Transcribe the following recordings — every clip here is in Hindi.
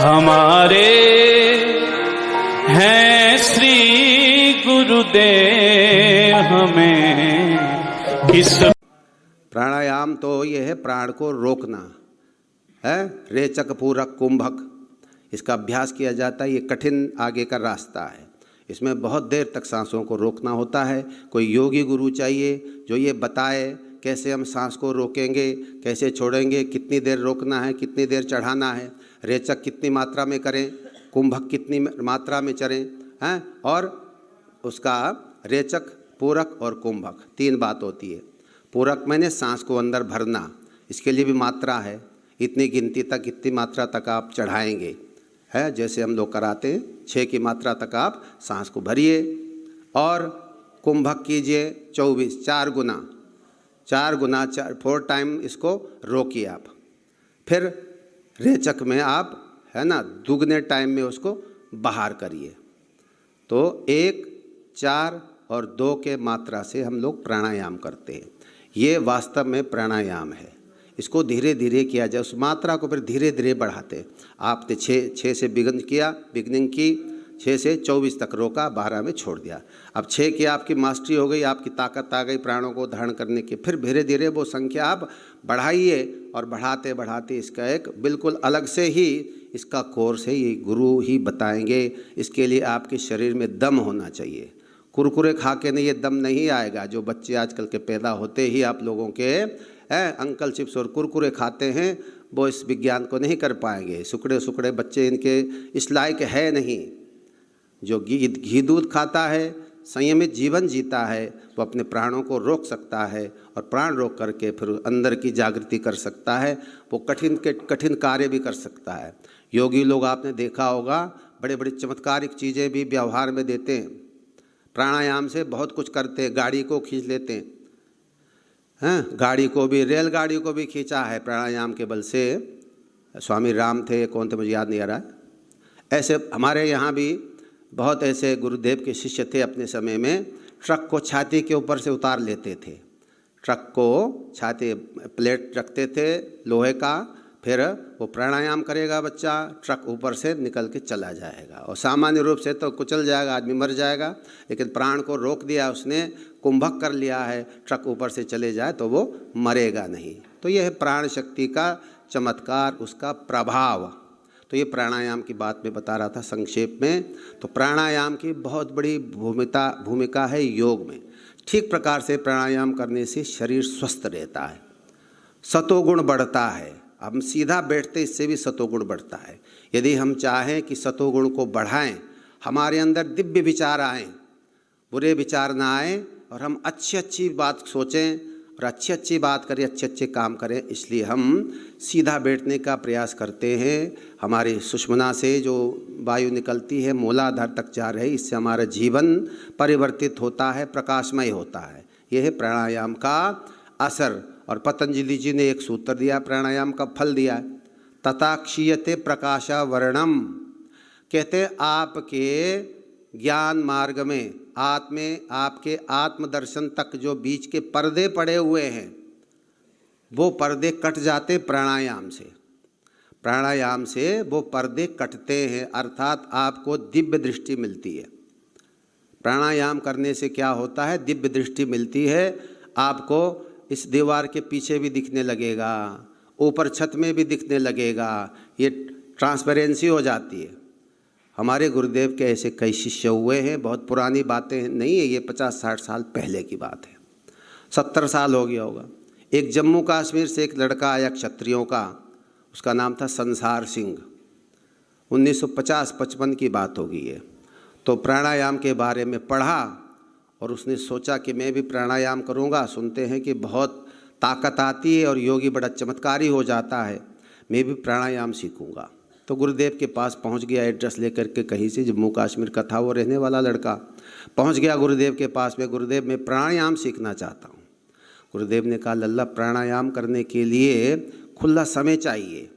हमारे हैं श्री गुरुदेव, हमें किस। प्राणायाम तो ये है प्राण को रोकना है, रेचक पूरक कुंभक, इसका अभ्यास किया जाता है। ये कठिन आगे का रास्ता है, इसमें बहुत देर तक सांसों को रोकना होता है। कोई योगी गुरु चाहिए जो ये बताए कैसे हम सांस को रोकेंगे, कैसे छोड़ेंगे, कितनी देर रोकना है, कितनी देर चढ़ाना है, रेचक कितनी मात्रा में करें, कुंभक कितनी मात्रा में चरें हैं। और उसका रेचक, पूरक और कुंभक तीन बात होती है। पूरक मैंने सांस को अंदर भरना, इसके लिए भी मात्रा है, इतनी गिनती तक, इतनी मात्रा तक आप चढ़ाएंगे है, जैसे हम लोग कराते हैं 6 की मात्रा तक आप सांस को भरिए। और कुंभक कीजिए 24, 4 गुना 4 टाइम इसको रोकिए आप। फिर रेचक में आप है ना दुगने टाइम में उसको बाहर करिए। तो 1, 4 और 2 के मात्रा से हम लोग प्राणायाम करते हैं। ये वास्तव में प्राणायाम है, इसको धीरे धीरे किया जाए। उस मात्रा को फिर धीरे धीरे बढ़ाते हैं। आपने 6 से बिगनिंग की, 6 से 24 तक रोका, 12 में छोड़ दिया। अब 6 की आपकी मास्टरी हो गई, आपकी ताकत आ गई प्राणों को धारण करने की। फिर धीरे धीरे वो संख्या आप बढ़ाइए और बढ़ाते बढ़ाते इसका एक बिल्कुल अलग से ही इसका कोर्स है, ये गुरु ही बताएंगे। इसके लिए आपके शरीर में दम होना चाहिए। कुरकुरे खा के नहीं ये दम नहीं आएगा। जो बच्चे आजकल के पैदा होते ही आप लोगों के अंकल चिप्स और कुरकुरे खाते हैं, वो इस विज्ञान को नहीं कर पाएंगे। सुकड़े बच्चे इनके इस लायक है नहीं। जो घी दूध खाता है, संयमित जीवन जीता है, वो अपने प्राणों को रोक सकता है और प्राण रोक करके फिर अंदर की जागृति कर सकता है। वो कठिन कार्य भी कर सकता है। योगी लोग आपने देखा होगा बड़े बड़े चमत्कारिक चीज़ें भी व्यवहार में देते हैं। प्राणायाम से बहुत कुछ करते हैं। गाड़ी को खींच लेते हैं, गाड़ी को भी, रेलगाड़ी को भी खींचा है प्राणायाम के बल से। स्वामी राम थे, कौन थे मुझे याद नहीं आ रहा है। ऐसे हमारे यहाँ भी बहुत ऐसे गुरुदेव के शिष्य थे। अपने समय में ट्रक को छाती के ऊपर से उतार लेते थे। ट्रक को छाती प्लेट रखते थे लोहे का, फिर वो प्राणायाम करेगा बच्चा, ट्रक ऊपर से निकल के चला जाएगा। और सामान्य रूप से तो कुचल जाएगा, आदमी मर जाएगा, लेकिन प्राण को रोक दिया उसने, कुंभक कर लिया है, ट्रक ऊपर से चले जाए तो वो मरेगा नहीं। तो यह है प्राण शक्ति का चमत्कार, उसका प्रभाव। तो ये प्राणायाम की बात मैं बता रहा था संक्षेप में। तो प्राणायाम की बहुत बड़ी भूमिका है योग में। ठीक प्रकार से प्राणायाम करने से शरीर स्वस्थ रहता है, सतोगुण बढ़ता है। हम सीधा बैठते, इससे भी सतोगुण बढ़ता है। यदि हम चाहें कि सतोगुण को बढ़ाएं, हमारे अंदर दिव्य विचार आएँ, बुरे विचार ना आए, और हम अच्छी बात सोचें और अच्छी बात करें, अच्छे काम करें, इसलिए हम सीधा बैठने का प्रयास करते हैं। हमारी सुषुम्ना से जो वायु निकलती है मूलाधार तक जा रही, इससे हमारा जीवन परिवर्तित होता है, प्रकाशमय होता है। यह है प्राणायाम का असर। और पतंजलि जी ने एक सूत्र दिया, प्राणायाम का फल दिया है, तथा क्षीयते प्रकाशा वर्णम। कहते आपके ज्ञान मार्ग में, आपके आत्मदर्शन तक जो बीच के पर्दे पड़े हुए हैं, वो पर्दे कट जाते प्राणायाम से। प्राणायाम से वो पर्दे कटते हैं, अर्थात आपको दिव्य दृष्टि मिलती है। प्राणायाम करने से क्या होता है, दिव्य दृष्टि मिलती है। आपको इस दीवार के पीछे भी दिखने लगेगा, ऊपर छत में भी दिखने लगेगा, ये ट्रांसपेरेंसी हो जाती है। हमारे गुरुदेव के ऐसे कई शिष्य हुए हैं। बहुत पुरानी बातें नहीं है, ये 50-60 साल पहले की बात है, 70 साल हो गया होगा। एक जम्मू कश्मीर से एक लड़का आया क्षत्रियों का, उसका नाम था संसार सिंह। 1950-55 की बात होगी ये। तो प्राणायाम के बारे में पढ़ा और उसने सोचा कि मैं भी प्राणायाम करूंगा। सुनते हैं कि बहुत ताकत आती है और योगी बड़ा चमत्कारी हो जाता है, मैं भी प्राणायाम सीखूंगा। तो गुरुदेव के पास पहुंच गया, एड्रेस लेकर के कहीं से, जम्मू कश्मीर का था वो रहने वाला लड़का। पहुंच गया गुरुदेव के पास में, गुरुदेव मैं प्राणायाम सीखना चाहता हूँ। गुरुदेव ने कहा, लल्ला प्राणायाम करने के लिए खुला समय चाहिए,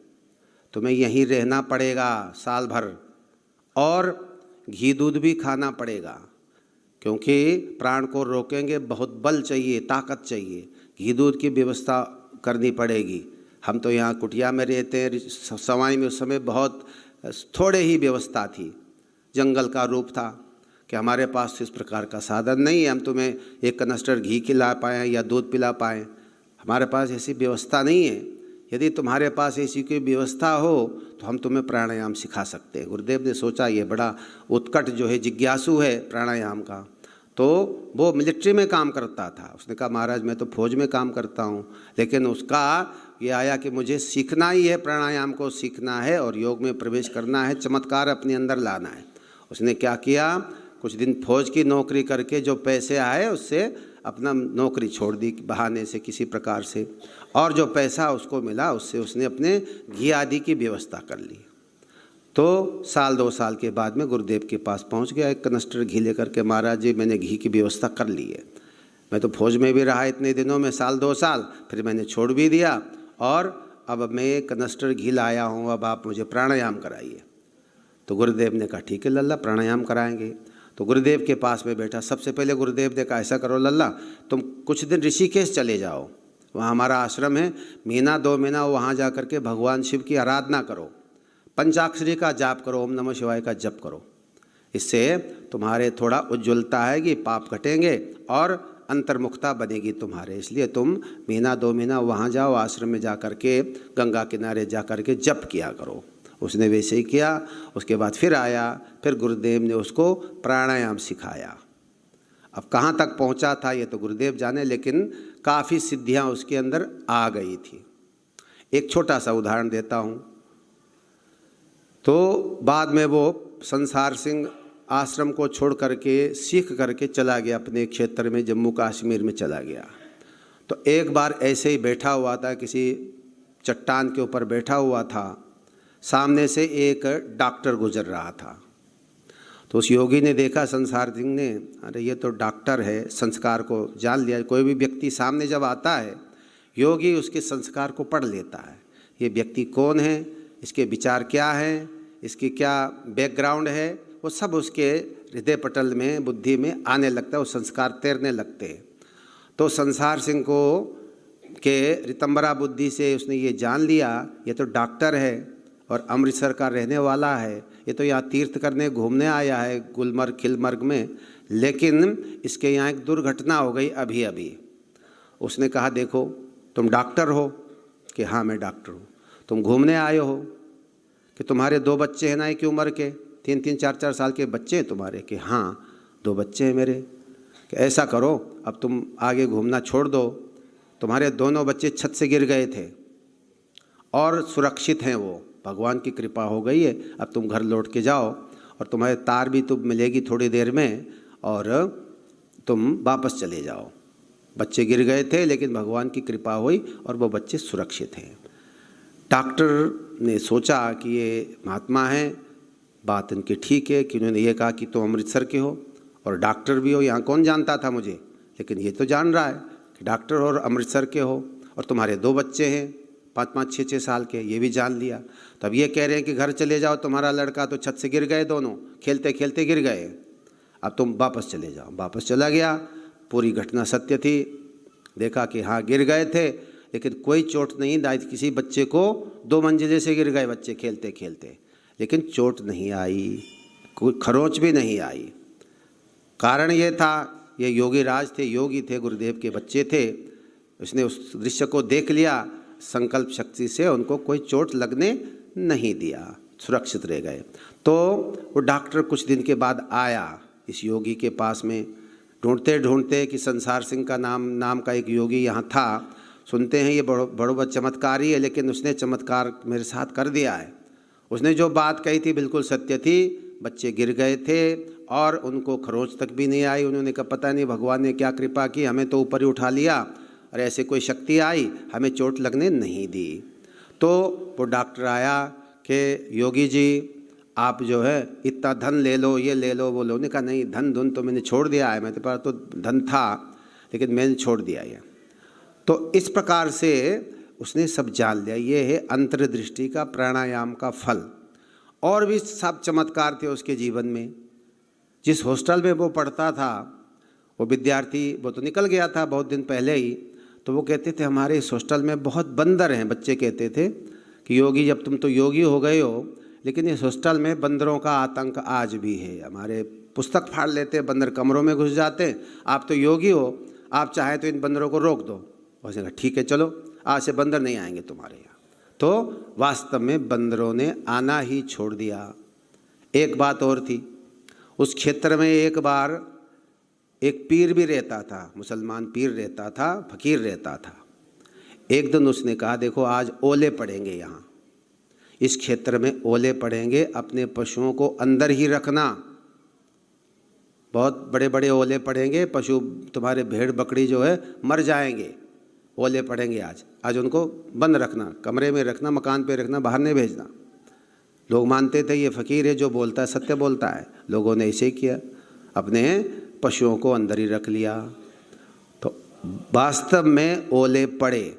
तुम्हें यहीं रहना पड़ेगा साल भर, और घी दूध भी खाना पड़ेगा, क्योंकि प्राण को रोकेंगे, बहुत बल चाहिए, ताकत चाहिए, घी दूध की व्यवस्था करनी पड़ेगी। हम तो यहाँ कुटिया में रहते हैं, सवाई में उस समय बहुत थोड़े ही व्यवस्था थी, जंगल का रूप था कि हमारे पास इस प्रकार का साधन नहीं है, हम तुम्हें एक कनस्टर घी खिला पाएँ या दूध पिला पाएँ, हमारे पास ऐसी व्यवस्था नहीं है। यदि तुम्हारे पास ऐसी कोई व्यवस्था हो तो हम तुम्हें प्राणायाम सिखा सकते हैं। गुरुदेव ने सोचा ये बड़ा उत्कट जो है जिज्ञासु है प्राणायाम का, तो वो मिलिट्री में काम करता था। उसने कहा महाराज मैं तो फौज में काम करता हूँ, लेकिन उसका ये आया कि मुझे सीखना ही है, प्राणायाम को सीखना है और योग में प्रवेश करना है, चमत्कार अपने अंदर लाना है। उसने क्या किया, कुछ दिन फौज की नौकरी करके जो पैसे आए उससे अपना नौकरी छोड़ दी बहाने से किसी प्रकार से, और जो पैसा उसको मिला उससे उसने अपने घी आदि की व्यवस्था कर ली। तो साल 2 साल के बाद में गुरुदेव के पास पहुंच गया एक कनस्टर घी लेकर के, महाराज जी मैंने घी की व्यवस्था कर ली है, मैं तो फौज में भी रहा इतने दिनों में, साल 2 साल, फिर मैंने छोड़ भी दिया और अब मैं कनस्टर घी लाया हूँ, अब आप मुझे प्राणायाम कराइए। तो गुरुदेव ने कहा ठीक है लल्ला प्राणायाम कराएंगे। तो गुरुदेव के पास में बैठा, सबसे पहले गुरुदेव ने कहा ऐसा करो लल्ला तुम कुछ दिन ऋषिकेश चले जाओ, वहाँ हमारा आश्रम है, महीना 2 महीना वहाँ जा कर के भगवान शिव की आराधना करो, पंचाक्षरी का जाप करो, ओम नमः शिवाय का जप करो, इससे तुम्हारे थोड़ा उज्ज्वलता आएगी, पाप घटेंगे और अंतर्मुखता बनेगी तुम्हारे, इसलिए तुम महीना 2 महीना वहाँ जाओ, आश्रम में जा कर के गंगा किनारे जा कर के जप किया करो। उसने वैसे ही किया। उसके बाद फिर आया, फिर गुरुदेव ने उसको प्राणायाम सिखाया। अब कहाँ तक पहुँचा था ये तो गुरुदेव जाने, लेकिन काफ़ी सिद्धियाँ उसके अंदर आ गई थी। एक छोटा सा उदाहरण देता हूँ। तो बाद में वो संसार सिंह आश्रम को छोड़ करके सीख करके चला गया अपने क्षेत्र में, जम्मू कश्मीर में चला गया। तो एक बार ऐसे ही बैठा हुआ था, किसी चट्टान के ऊपर बैठा हुआ था, सामने से एक डॉक्टर गुजर रहा था। तो उस योगी ने देखा, संसार सिंह ने, अरे ये तो डॉक्टर है, संस्कार को जान लिया। कोई भी व्यक्ति सामने जब आता है, योगी उसके संस्कार को पढ़ लेता है, ये व्यक्ति कौन है, इसके विचार क्या हैं, इसकी क्या बैकग्राउंड है, वो सब उसके हृदय पटल में, बुद्धि में आने लगता है, वो संस्कार तैरने लगते हैं। तो संसार सिंह को के रितंबरा बुद्धि से उसने ये जान लिया, ये तो डॉक्टर है और अमृतसर का रहने वाला है, ये तो यहाँ तीर्थ करने घूमने आया है गुलमर्ग खिलमर्ग में, लेकिन इसके यहाँ एक दुर्घटना हो गई अभी अभी। उसने कहा देखो तुम डॉक्टर हो? कि हाँ मैं डॉक्टर हूँ। तुम घूमने आए हो? कि तुम्हारे 2 बच्चे हैं ना एक उम्र के, 3-3 4-4 साल के बच्चे हैं तुम्हारे? कि हाँ 2 बच्चे हैं मेरे। कि ऐसा करो अब तुम आगे घूमना छोड़ दो, तुम्हारे दोनों बच्चे छत से गिर गए थे और सुरक्षित हैं, वो भगवान की कृपा हो गई है, अब तुम घर लौट के जाओ और तुम्हारे तार भी तुम मिलेगी थोड़ी देर में और तुम वापस चले जाओ। बच्चे गिर गए थे लेकिन भगवान की कृपा हुई और वो बच्चे सुरक्षित हैं। डॉक्टर ने सोचा कि ये महात्मा हैं, बात इनकी ठीक है कि उन्होंने ये कहा कि तुम अमृतसर के हो और डॉक्टर भी हो, यहाँ कौन जानता था मुझे, लेकिन ये तो जान रहा है कि डॉक्टर हो और अमृतसर के हो और तुम्हारे 2 बच्चे हैं 5-5 6-6 साल के, ये भी जान लिया। तो अब ये कह रहे हैं कि घर चले जाओ, तुम्हारा लड़का तो छत से गिर गए, दोनों खेलते खेलते गिर गए, अब तुम वापस चले जाओ। वापस चला गया, पूरी घटना सत्य थी, देखा कि हाँ गिर गए थे लेकिन कोई चोट नहीं आई, किसी बच्चे को 2 मंजिले से गिर गए बच्चे खेलते खेलते, लेकिन चोट नहीं आई, कोई खरोंच भी नहीं आई। कारण ये था, ये योगी राज थे, योगी थे, गुरुदेव के बच्चे थे। उसने उस दृश्य को देख लिया, संकल्प शक्ति से उनको कोई चोट लगने नहीं दिया, सुरक्षित रह गए। तो वो डॉक्टर कुछ दिन के बाद आया इस योगी के पास में, ढूंढते ढूंढते कि संसार सिंह का नाम का एक योगी यहाँ था, सुनते हैं ये बड़ो चमत्कारी है, लेकिन उसने चमत्कार मेरे साथ कर दिया है। उसने जो बात कही थी बिल्कुल सत्य थी, बच्चे गिर गए थे और उनको खरोंच तक भी नहीं आई। उन्होंने कहा पता नहीं भगवान ने क्या कृपा की, हमें तो ऊपर ही उठा लिया और ऐसे कोई शक्ति आई, हमें चोट लगने नहीं दी। तो वो डॉक्टर आया कि योगी जी आप जो है इतना धन ले लो, ये ले लो, वो लो। उन्होंने कहा नहीं धन तो मैंने छोड़ दिया है, मेरे पास तो धन था लेकिन मैंने छोड़ दिया ये। तो इस प्रकार से उसने सब जान लिया, ये है अंतर्दृष्टि का, प्राणायाम का फल। और भी सब चमत्कार थे उसके जीवन में। जिस हॉस्टल में वो पढ़ता था, वो विद्यार्थी, वो तो निकल गया था बहुत दिन पहले ही, तो वो कहते थे हमारे इस हॉस्टल में बहुत बंदर हैं। बच्चे कहते थे कि योगी जब तुम तो योगी हो गए हो, लेकिन इस हॉस्टल में बंदरों का आतंक आज भी है। हमारे पुस्तक फाड़ लेते, बंदर कमरों में घुस जाते। आप तो योगी हो, आप चाहे तो इन बंदरों को रोक दो। उसने कहा ठीक है चलो, आज से बंदर नहीं आएंगे तुम्हारे यहाँ। तो वास्तव में बंदरों ने आना ही छोड़ दिया। एक बात और थी, उस क्षेत्र में एक बार एक पीर भी रहता था, मुसलमान पीर रहता था, फकीर रहता था। एक दिन उसने कहा देखो आज ओले पड़ेंगे, यहाँ इस क्षेत्र में ओले पड़ेंगे, अपने पशुओं को अंदर ही रखना। बहुत बड़े बड़े ओले पड़ेंगे, पशु तुम्हारे भेड़ बकरी जो है मर जाएंगे। ओले पड़ेंगे आज उनको बंद रखना, कमरे में रखना, मकान पे रखना, बाहर नहीं भेजना। लोग मानते थे ये फकीर है, जो बोलता है सत्य बोलता है। लोगों ने ऐसे किया, अपने पशुओं को अंदर ही रख लिया। तो वास्तव में ओले पड़े,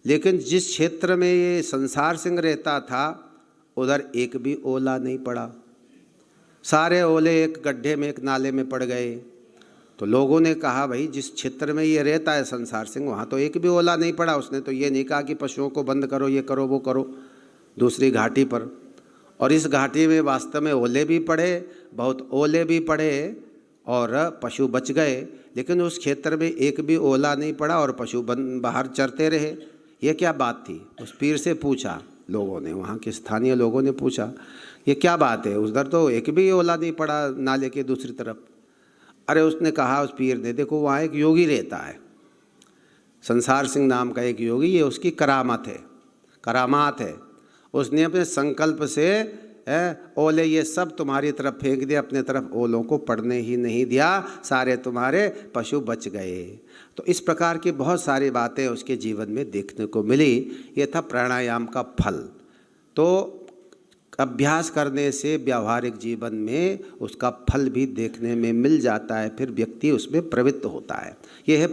लेकिन जिस क्षेत्र में ये संसार सिंह रहता था उधर एक भी ओला नहीं पड़ा। सारे ओले एक गड्ढे में, एक नाले में पड़ गए। तो लोगों ने कहा भाई जिस क्षेत्र में ये रहता है संसार सिंह, वहाँ तो एक भी ओला नहीं पड़ा। उसने तो ये नहीं कहा कि पशुओं को बंद करो, ये करो, वो करो, दूसरी घाटी पर। और इस घाटी में वास्तव में ओले भी पड़े, बहुत ओले भी पड़े और पशु बच गए। लेकिन उस क्षेत्र में एक भी ओला नहीं पड़ा और पशु बाहर चरते रहे। ये क्या बात थी? उस पीर से पूछा लोगों ने, वहाँ के स्थानीय लोगों ने पूछा ये क्या बात है, उधर तो एक भी ओला नहीं पड़ा नाले के दूसरी तरफ। अरे उसने कहा, उस पीर ने, देखो वहाँ एक योगी रहता है, संसार सिंह नाम का एक योगी, ये उसकी करामत है, करामात है। उसने अपने संकल्प से ओले ये सब तुम्हारी तरफ फेंक दिया, अपने तरफ ओलों को पड़ने ही नहीं दिया, सारे तुम्हारे पशु बच गए। तो इस प्रकार की बहुत सारी बातें उसके जीवन में देखने को मिली। ये था प्राणायाम का फल। तो अभ्यास करने से व्यावहारिक जीवन में उसका फल भी देखने में मिल जाता है, फिर व्यक्ति उसमें प्रवृत्त होता है। यह है